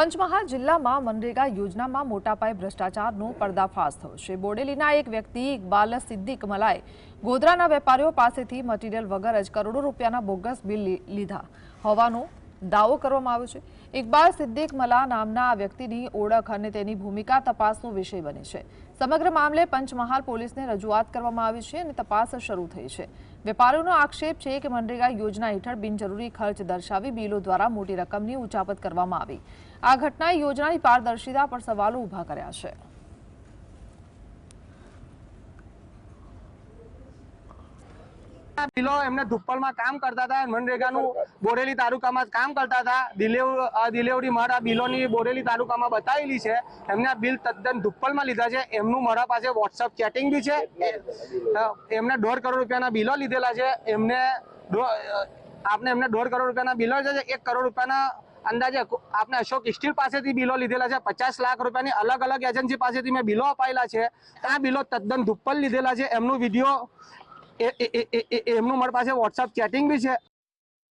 પંચમહાલ જિલ્લામાં મનરેગા યોજનામાં મોટા પાયે ભ્રષ્ટાચારનો પર્દાફાશ થયો છે। બોડેલીના એક વ્યક્તિ ઇકબાલ સિદ્દીક મલાએ ગોધરાના વેપારીઓ પાસેથી મટીરીયલ વગર જ કરોડો રૂપિયાના બોગસ બિલ લીધા હોવાનો દાવો કરવામાં આવ્યો છે। ઇકબાલ સિદ્દીક મલા નામના આ વ્યક્તિની ઓળખ અને તેની ભૂમિકા તપાસનો વિષય બની છે। સમગ્ર મામલે પંચમહાલ પોલીસને રજૂઆત કરવામાં આવી છે અને તપાસ શરૂ થઈ છે। વેપારીઓનો આક્ષેપ છે કે મનરેગા યોજના હેઠળ બિનજરૂરી ખર્ચ દર્શાવી બિલો દ્વારા મોટી રકમની ઉચાપત કરવામાં આવી। આ ઘટનાએ યોજનાની પારદર્શિતા પર સવાલો ઊભા કર્યા છે। બિલો એમને ધુપ્પલમાં કામ કરતા હતા, મનરેગાનું બોરેલી તાલુકામાં કામ કરતા હતા। ડિલિવરી મારા બિલોની બોરેલી તાલુકામાં બતાવેલી છે। એમને આ બિલ તદ્દન ધુપ્પલમાં લીધા છે। એમનું મારા પાસે વોટ્સઅપ ચેટિંગ બી છે। એમને 1.5 કરોડ રૂપિયાના બિલો લીધેલા છે। એમને 1.5 કરોડ રૂપિયાના બિલો છે। 1 કરોડ રૂપિયાના અંદાજે આપણે અશોક સ્ટીલ પાસેથી બિલો લીધેલા છે। 50 લાખ રૂપિયાની અલગ અલગ એજન્સી પાસેથી મેં બિલો અપાયેલા છે। આ બિલો તદ્દન ધુપ્પલ લીધેલા છે। એમનું વિડીયો એમનું મારી પાસે વોટ્સઅપ ચેટિંગ બી છે।